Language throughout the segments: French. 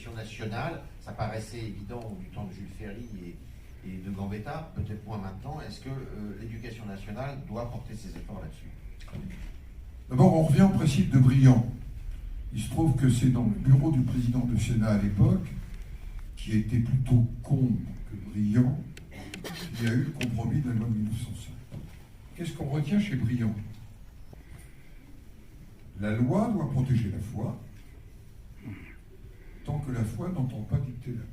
l'éducation nationale, ça paraissait évident du temps de Jules Ferry et de Gambetta, peut-être moins maintenant. Est-ce que l'éducation nationale doit porter ses efforts là-dessus? D'abord, on revient au principe de Briand. Il se trouve que c'est dans le bureau du président du Sénat à l'époque, qui était plutôt con que brillant, qu'il y a eu le compromis de la loi de 1905. Qu'est-ce qu'on retient chez Briand? La loi doit protéger la foi, tant que la foi n'entend pas dicter la loi.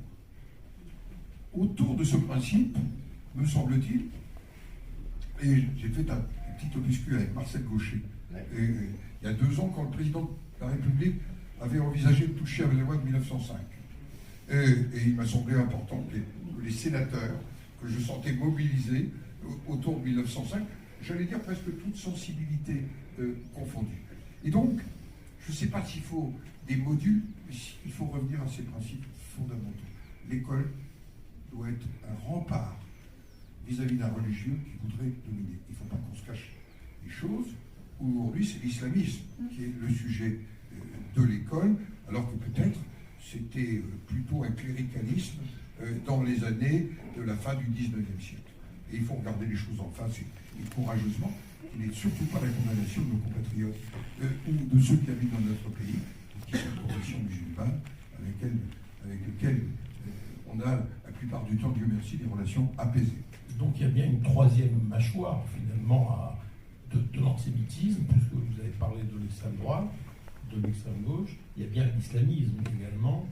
Autour de ce principe, me semble-t-il, et j'ai fait un petit opuscule avec Marcel Gaucher, et, il y a 2 ans, quand le président de la République avait envisagé de toucher avec la loi de 1905. Et il m'a semblé important que les sénateurs, que je sentais mobilisés autour de 1905, j'allais dire presque toute sensibilité confondue. Et donc, je ne sais pas s'il faut des modules, mais il faut revenir à ces principes fondamentaux. L'école doit être un rempart vis-à-vis d'un religieux qui voudrait dominer. Il ne faut pas qu'on se cache les choses. Aujourd'hui, c'est l'islamisme qui est le sujet de l'école, alors que peut-être c'était plutôt un cléricalisme dans les années de la fin du 19e siècle. Et il faut regarder les choses en face et courageusement. Il n'est surtout pas la condamnation de nos compatriotes ou de ceux qui habitent dans notre pays, qui sont de confession musulmane, avec lesquels on a la plupart du temps, Dieu merci, des relations apaisées. Donc il y a bien une troisième mâchoire finalement de l'antisémitisme, puisque vous avez parlé de l'extrême droite, de l'extrême gauche, il y a bien l'islamisme également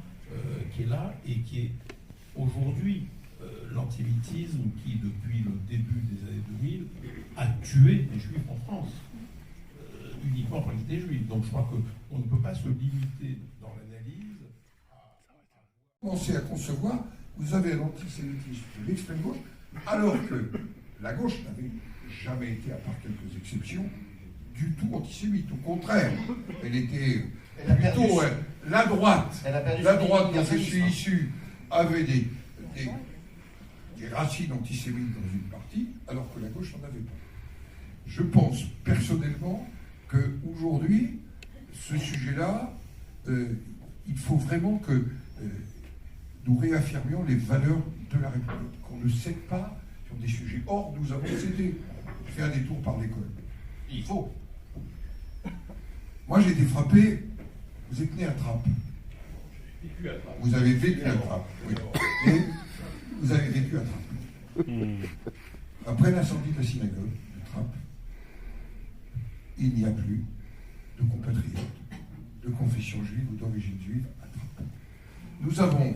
qui est là et qui est aujourd'hui l'antisémitisme qui, depuis le début des années 2000, a tué des juifs en France, uniquement parce qu'ils étaient juifs. Donc je crois qu'on ne peut pas se limiter dans l'analyse à... Commencez à concevoir, vous avez l'antisémitisme de l'extrême gauche, alors que la gauche n'avait jamais été, à part quelques exceptions, du tout antisémite. Au contraire, elle était plutôt la droite. La droite dont je suis issu avait des racines antisémites dans une partie, alors que la gauche n'en avait pas. Je pense personnellement qu'aujourd'hui, ce sujet-là, il faut vraiment que nous réaffirmions les valeurs de la République, qu'on ne cède pas sur des sujets. Or, nous avons cédé. Je fais un détour par l'école. Il faut. Moi, j'ai été frappé. Vous êtes né à Trappes. Vous avez vécu à Trappes. Oui. Et vous avez vécu à Trappes. Après l'incendie de la synagogue de Trappes, il n'y a plus de compatriotes de confession juive ou d'origine juive à Trappes. Nous avons,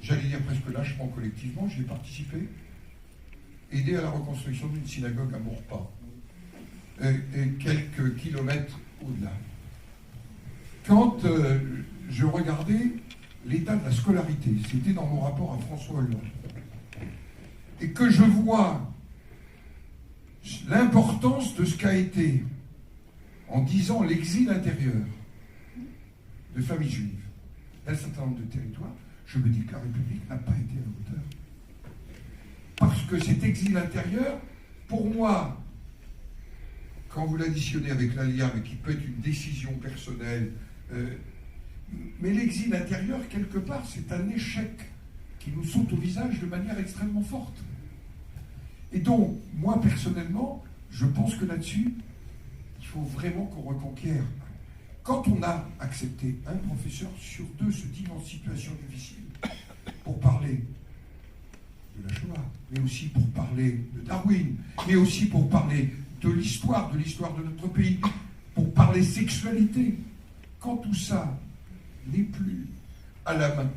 j'allais dire presque lâchement collectivement, j'y ai participé, aidé à la reconstruction d'une synagogue à Maurepas, et quelques kilomètres au-delà. Quand je regardais l'état de la scolarité, c'était dans mon rapport à François Hollande, et que je vois l'importance de ce qu'a été, en 10 ans, l'exil intérieur de familles juives d'un certain nombre de territoires, je me dis que la République n'a pas été à la hauteur. Parce que cet exil intérieur, pour moi, quand vous l'additionnez avec l'ALIA, mais qui peut être une décision personnelle, mais l'exil intérieur, quelque part, c'est un échec qui nous saute au visage de manière extrêmement forte. Et donc, moi, personnellement, je pense que là-dessus, il faut vraiment qu'on reconquiert. Quand on a accepté, un professeur sur 2 se dit en situation difficile pour parler de la Shoah, mais aussi pour parler de Darwin, mais aussi pour parler de l'histoire de notre pays, pour parler sexualité. Quand tout ça n'est plus à la main,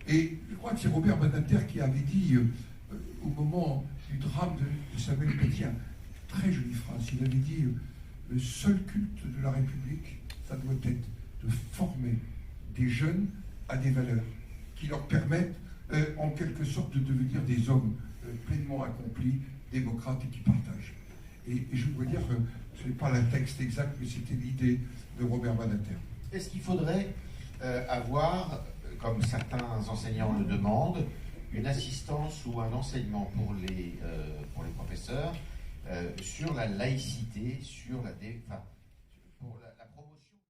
et je crois que c'est Robert Badinter qui avait dit au moment du drame de Samuel Paty, une très jolie phrase, il avait dit le seul culte de la République, ça doit être de former des jeunes à des valeurs qui leur permettent en quelque sorte de devenir des hommes pleinement accomplis, démocrates et qui partagent. Et je dois dire que ce n'est pas le texte exact, mais c'était l'idée de Robert Badinter. Est-ce qu'il faudrait avoir, comme certains enseignants le demandent, une assistance ou un enseignement pour les professeurs sur la laïcité, sur la